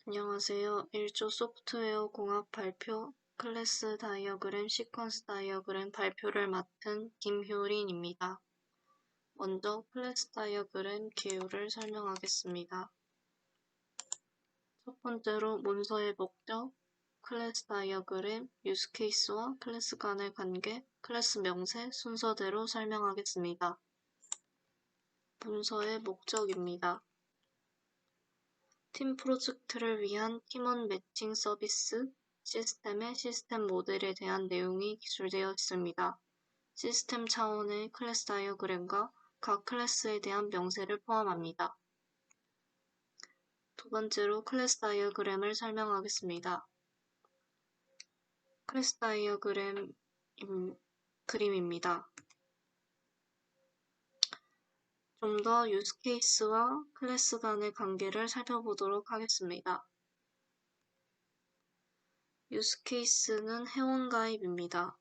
안녕하세요. 1조 소프트웨어 공학 발표 클래스 다이어그램, 시퀀스 다이어그램 발표를 맡은 김효린입니다. 먼저 클래스 다이어그램 기호를 설명하겠습니다. 첫 번째로 문서의 목적, 클래스 다이어그램, 유스 케이스와 클래스 간의 관계, 클래스 명세 순서대로 설명하겠습니다. 문서의 목적입니다. 팀 프로젝트를 위한 팀원 매칭 서비스 시스템의 시스템 모델에 대한 내용이 기술되어 있습니다. 시스템 차원의 클래스 다이어그램과 각 클래스에 대한 명세를 포함합니다. 두 번째로 클래스 다이어그램을 설명하겠습니다. 클래스 다이어그램 그림입니다. 좀 더 유스 케이스와 클래스 간의 관계를 살펴보도록 하겠습니다. 유스 케이스는 회원가입입니다.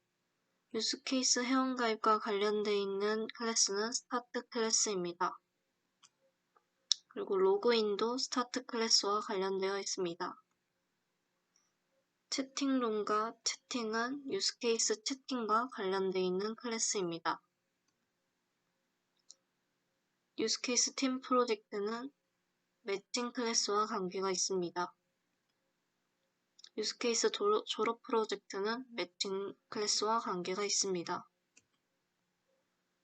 유스 케이스 회원가입과 관련되어 있는 클래스는 스타트 클래스입니다. 그리고 로그인도 스타트 클래스와 관련되어 있습니다. 채팅룸과 채팅은 유스 케이스 채팅과 관련되어 있는 클래스입니다. 유스 케이스 팀 프로젝트는 매칭 클래스와 관계가 있습니다. 유스 케이스 졸업 프로젝트는 매칭 클래스와 관계가 있습니다.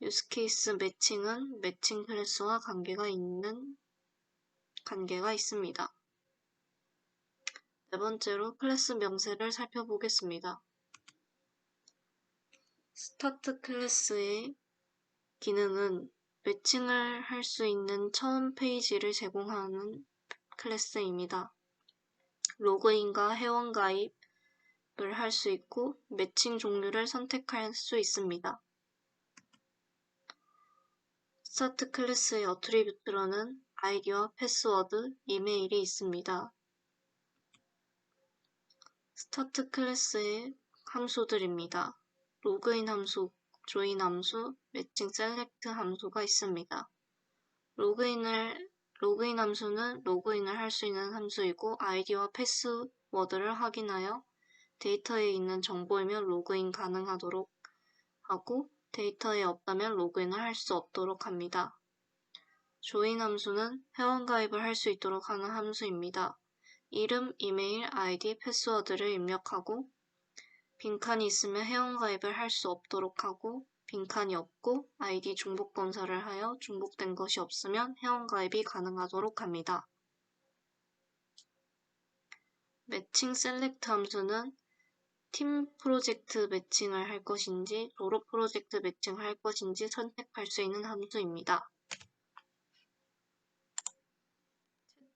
유스 케이스 매칭은 매칭 클래스와 관계가 있습니다. 네 번째로 클래스 명세를 살펴보겠습니다. 스타트 클래스의 기능은 매칭을 할 수 있는 처음 페이지를 제공하는 클래스입니다. 로그인과 회원 가입을 할 수 있고 매칭 종류를 선택할 수 있습니다. 스타트 클래스의 어트리뷰트로는 아이디와 패스워드, 이메일이 있습니다. 스타트 클래스의 함수들입니다. 로그인 함수, 조인 함수, 매칭 셀렉트 함수가 있습니다. 로그인 함수는 로그인을 할 수 있는 함수이고 아이디와 패스워드를 확인하여 데이터에 있는 정보이면 로그인 가능하도록 하고 데이터에 없다면 로그인을 할 수 없도록 합니다. 조인 함수는 회원 가입을 할 수 있도록 하는 함수입니다. 이름, 이메일, 아이디, 패스워드를 입력하고 빈칸이 있으면 회원 가입을 할 수 없도록 하고 빈칸이 없고 아이디 중복 검사를 하여 중복된 것이 없으면 회원 가입이 가능하도록 합니다. 매칭 셀렉트 함수는 팀 프로젝트 매칭을 할 것인지 졸업 프로젝트 매칭을 할 것인지 선택할 수 있는 함수입니다.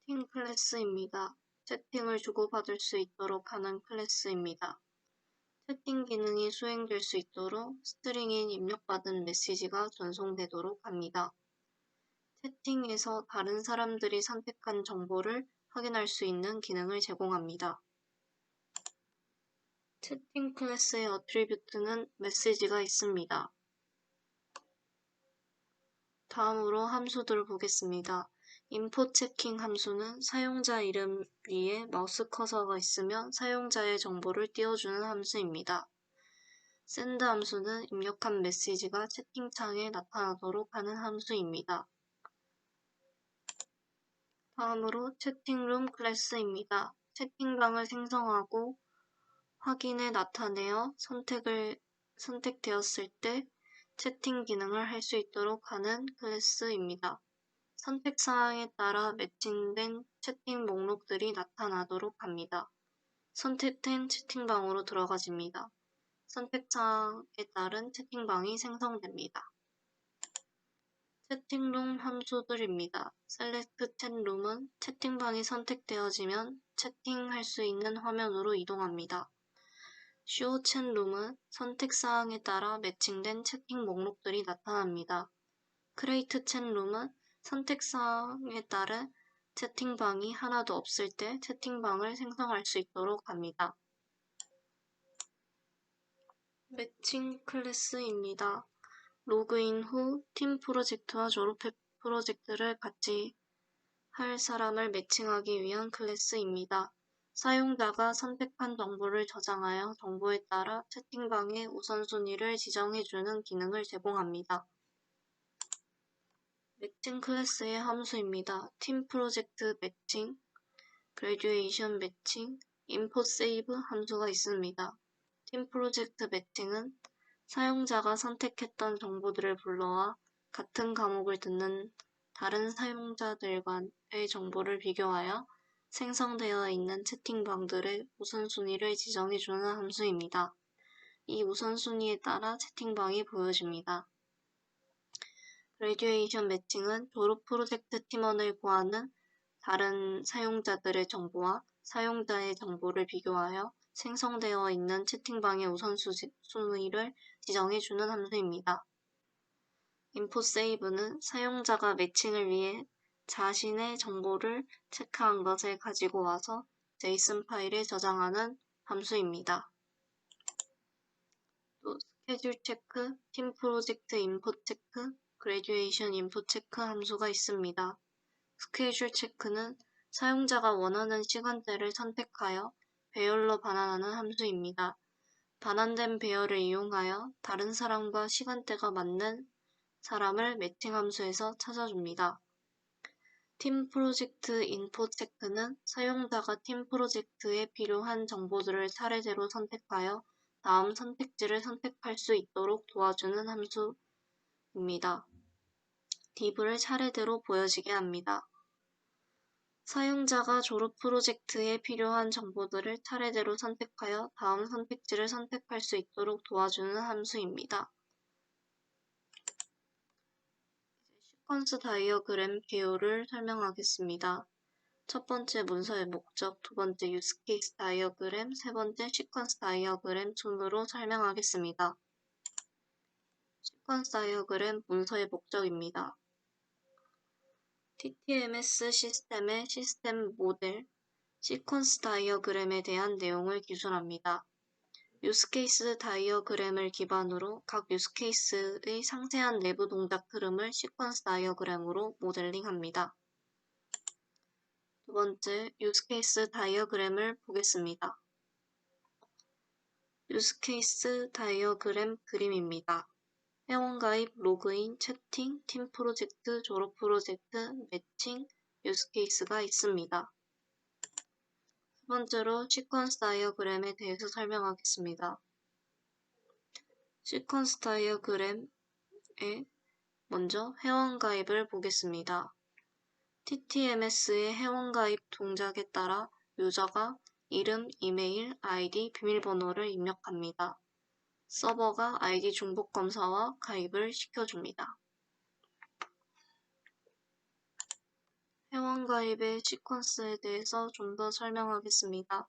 채팅 클래스입니다. 채팅을 주고받을 수 있도록 하는 클래스입니다. 채팅 기능이 수행될 수 있도록 스트링인 입력받은 메시지가 전송되도록 합니다. 채팅에서 다른 사람들이 선택한 정보를 확인할 수 있는 기능을 제공합니다. 채팅 클래스의 어트리뷰트는 메시지가 있습니다. 다음으로 함수들을 보겠습니다. 인포 체킹 함수는 사용자 이름 위에 마우스 커서가 있으면 사용자의 정보를 띄워주는 함수입니다. 샌드 함수는 입력한 메시지가 채팅창에 나타나도록 하는 함수입니다. 다음으로 채팅룸 클래스입니다. 채팅방을 생성하고 확인에 나타내어 선택되었을 때 채팅 기능을 할 수 있도록 하는 클래스입니다. 선택사항에 따라 매칭된 채팅 목록들이 나타나도록 합니다. 선택된 채팅방으로 들어가집니다. 선택사항에 따른 채팅방이 생성됩니다. 채팅룸 함수들입니다. select chat룸은 채팅방이 선택되어지면 채팅할 수 있는 화면으로 이동합니다. show chat룸은 선택사항에 따라 매칭된 채팅 목록들이 나타납니다. create chat룸은 선택사항에 따른 채팅방이 하나도 없을 때 채팅방을 생성할 수 있도록 합니다. 매칭 클래스입니다. 로그인 후 팀 프로젝트와 졸업 프로젝트를 같이 할 사람을 매칭하기 위한 클래스입니다. 사용자가 선택한 정보를 저장하여 정보에 따라 채팅방의 우선순위를 지정해주는 기능을 제공합니다. 매칭 클래스의 함수입니다. 팀 프로젝트 매칭, 그래듀에이션 매칭, 인포 세이브 함수가 있습니다. 팀 프로젝트 매칭은 사용자가 선택했던 정보들을 불러와 같은 과목을 듣는 다른 사용자들과의 정보를 비교하여 생성되어 있는 채팅방들의 우선순위를 지정해주는 함수입니다. 이 우선순위에 따라 채팅방이 보여집니다. 그래듀에이션 매칭은 졸업 프로젝트 팀원을 구하는 다른 사용자들의 정보와 사용자의 정보를 비교하여 생성되어 있는 채팅방의 우선순위를 지정해주는 함수입니다. 인포 세이브는 사용자가 매칭을 위해 자신의 정보를 체크한 것을 가지고 와서 JSON 파일에 저장하는 함수입니다. 또 스케줄 체크, 팀 프로젝트 인포 체크, 그래듀에이션 인포 체크 함수가 있습니다. 스케줄 체크는 사용자가 원하는 시간대를 선택하여 배열로 반환하는 함수입니다. 반환된 배열을 이용하여 다른 사람과 시간대가 맞는 사람을 매칭 함수에서 찾아줍니다. 팀 프로젝트 인포 체크는 사용자가 팀 프로젝트에 필요한 정보들을 차례대로 선택하여 다음 선택지를 선택할 수 있도록 도와주는 함수입니다. div를 차례대로 보여지게 합니다. 사용자가 졸업 프로젝트에 필요한 정보들을 차례대로 선택하여 다음 선택지를 선택할 수 있도록 도와주는 함수입니다. 시퀀스 다이어그램 개요를 설명하겠습니다. 첫 번째 문서의 목적, 두 번째 유스케이스 다이어그램, 세 번째 시퀀스 다이어그램 순으로 설명하겠습니다. 시퀀스 다이어그램 문서의 목적입니다. TTMS 시스템의 시스템 모델, 시퀀스 다이어그램에 대한 내용을 기술합니다. 유스케이스 다이어그램을 기반으로 각 유스케이스의 상세한 내부 동작 흐름을 시퀀스 다이어그램으로 모델링합니다. 두 번째, 유스케이스 다이어그램을 보겠습니다. 유스케이스 다이어그램 그림입니다. 회원가입, 로그인, 채팅, 팀 프로젝트, 졸업 프로젝트, 매칭, 유스케이스가 있습니다. 두 번째로 시퀀스 다이어그램에 대해서 설명하겠습니다. 시퀀스 다이어그램에 먼저 회원가입을 보겠습니다. TTMS의 회원가입 동작에 따라 유저가 이름, 이메일, 아이디, 비밀번호를 입력합니다. 서버가 아이디 중복 검사와 가입을 시켜줍니다. 회원가입의 시퀀스에 대해서 좀 더 설명하겠습니다.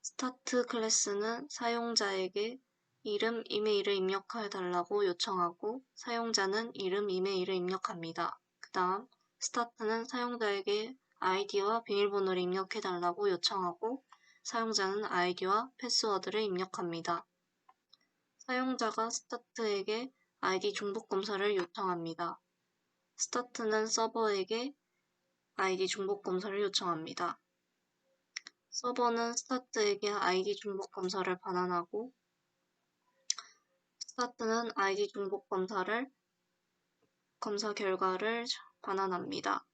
스타트 클래스는 사용자에게 이름, 이메일을 입력해달라고 요청하고 사용자는 이름, 이메일을 입력합니다. 그 다음 스타트는 사용자에게 아이디와 비밀번호를 입력해달라고 요청하고 사용자는 아이디와 패스워드를 입력합니다. 사용자가 스타트에게 아이디 중복 검사를 요청합니다. 스타트는 서버에게 아이디 중복 검사를 요청합니다. 서버는 스타트에게 아이디 중복 검사를 반환하고 스타트는 아이디 중복 검사 결과를 반환합니다.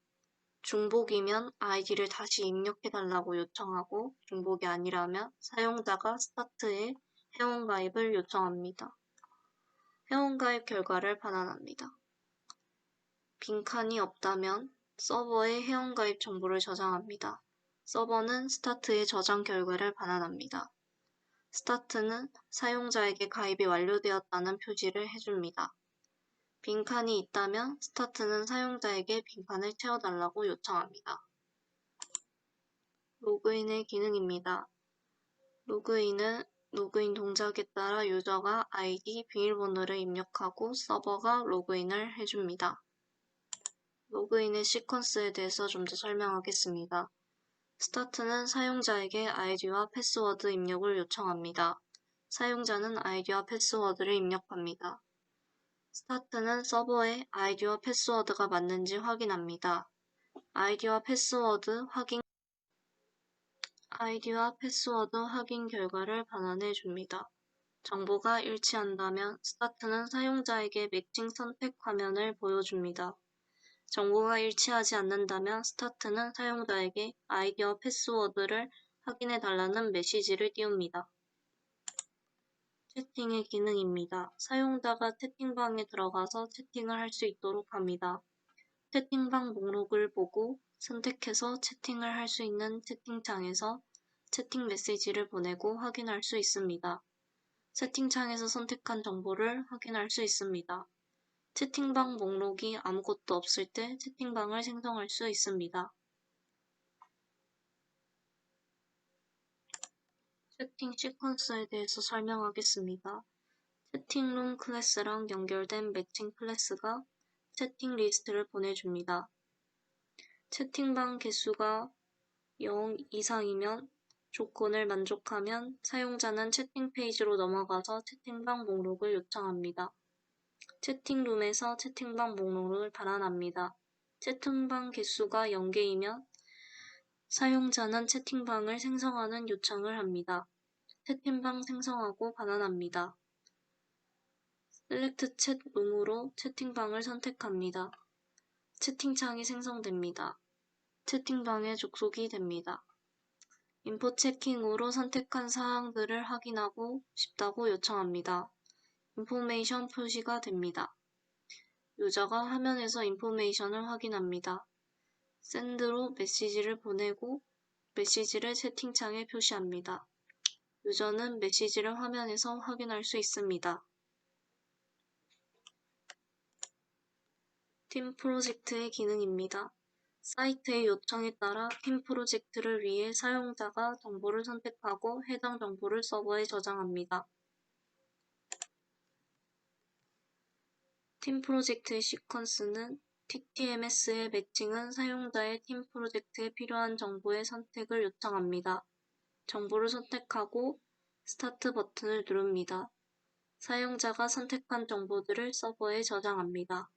중복이면 아이디를 다시 입력해달라고 요청하고 중복이 아니라면 사용자가 스타트에 회원가입을 요청합니다. 회원가입 결과를 반환합니다. 빈칸이 없다면 서버에 회원가입 정보를 저장합니다. 서버는 스타트의 저장 결과를 반환합니다. 스타트는 사용자에게 가입이 완료되었다는 표시를 해줍니다. 빈칸이 있다면 스타트는 사용자에게 빈칸을 채워달라고 요청합니다. 로그인의 기능입니다. 로그인은 로그인 동작에 따라 유저가 아이디, 비밀번호를 입력하고 서버가 로그인을 해줍니다. 로그인의 시퀀스에 대해서 좀 더 설명하겠습니다. 스타트는 사용자에게 아이디와 패스워드 입력을 요청합니다. 사용자는 아이디와 패스워드를 입력합니다. 스타트는 서버에 아이디와 패스워드가 맞는지 확인합니다. 아이디와 패스워드 확인 결과를 반환해 줍니다. 정보가 일치한다면 스타트는 사용자에게 매칭 선택 화면을 보여줍니다. 정보가 일치하지 않는다면 스타트는 사용자에게 아이디와 패스워드를 확인해 달라는 메시지를 띄웁니다. 채팅의 기능입니다. 사용자가 채팅방에 들어가서 채팅을 할 수 있도록 합니다. 채팅방 목록을 보고 선택해서 채팅을 할 수 있는 채팅창에서 채팅 메시지를 보내고 확인할 수 있습니다. 채팅창에서 선택한 정보를 확인할 수 있습니다. 채팅방 목록이 아무것도 없을 때 채팅방을 생성할 수 있습니다. 채팅 시퀀스에 대해서 설명하겠습니다. 채팅룸 클래스랑 연결된 매칭 클래스가 채팅 리스트를 보내줍니다. 채팅방 개수가 0 이상이면 조건을 만족하면 사용자는 채팅 페이지로 넘어가서 채팅방 목록을 요청합니다. 채팅룸에서 채팅방 목록을 반환합니다. 채팅방 개수가 0개이면 사용자는 채팅방을 생성하는 요청을 합니다. 채팅방 생성하고 반환합니다. 셀렉트 챗 룸으로 채팅방을 선택합니다. 채팅창이 생성됩니다. 채팅방에 족속이 됩니다. 인포 체킹으로 선택한 사항들을 확인하고 싶다고 요청합니다. 인포메이션 표시가 됩니다. 유저가 화면에서 인포메이션을 확인합니다. 샌드로 메시지를 보내고 메시지를 채팅창에 표시합니다. 유저는 메시지를 화면에서 확인할 수 있습니다. 팀 프로젝트의 기능입니다. 사이트의 요청에 따라 팀 프로젝트를 위해 사용자가 정보를 선택하고 해당 정보를 서버에 저장합니다. 팀 프로젝트의 시퀀스는 TTMS의 매칭은 사용자의 팀 프로젝트에 필요한 정보의 선택을 요청합니다. 정보를 선택하고 스타트 버튼을 누릅니다. 사용자가 선택한 정보들을 서버에 저장합니다.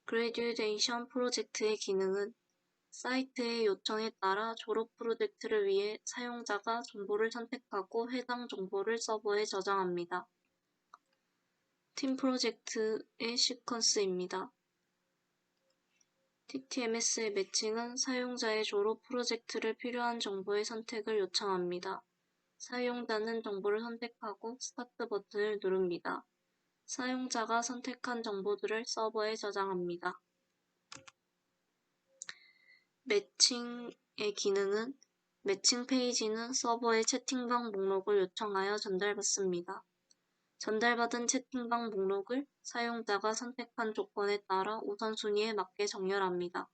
그래듀에이션 프로젝트의 기능은 사이트의 요청에 따라 졸업 프로젝트를 위해 사용자가 정보를 선택하고 해당 정보를 서버에 저장합니다. 팀 프로젝트의 시퀀스입니다. TTMS의 매칭은 사용자의 졸업 프로젝트를 필요한 정보의 선택을 요청합니다. 사용자는 정보를 선택하고 스타트 버튼을 누릅니다. 사용자가 선택한 정보들을 서버에 저장합니다. 매칭의 기능은 매칭 페이지는 서버의 채팅방 목록을 요청하여 전달받습니다. 전달받은 채팅방 목록을 사용자가 선택한 조건에 따라 우선순위에 맞게 정렬합니다.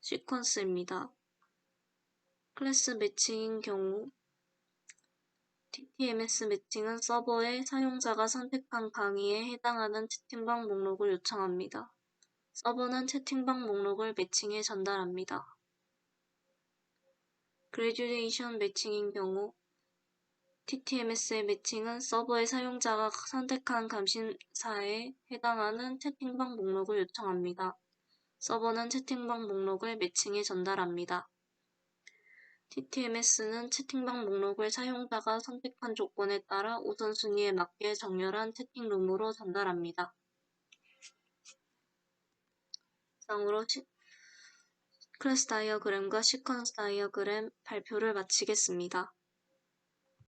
시퀀스입니다. 클래스 매칭인 경우 TTMS 매칭은 서버에 사용자가 선택한 강의에 해당하는 채팅방 목록을 요청합니다. 서버는 채팅방 목록을 매칭해 전달합니다. 그래듀에이션 매칭인 경우 TTMS의 매칭은 서버의 사용자가 선택한 감시사에 해당하는 채팅방 목록을 요청합니다. 서버는 채팅방 목록을 매칭해 전달합니다. TTMS는 채팅방 목록을 사용자가 선택한 조건에 따라 우선순위에 맞게 정렬한 채팅룸으로 전달합니다. 이상으로 클래스 다이어그램과 시퀀스 다이어그램 발표를 마치겠습니다.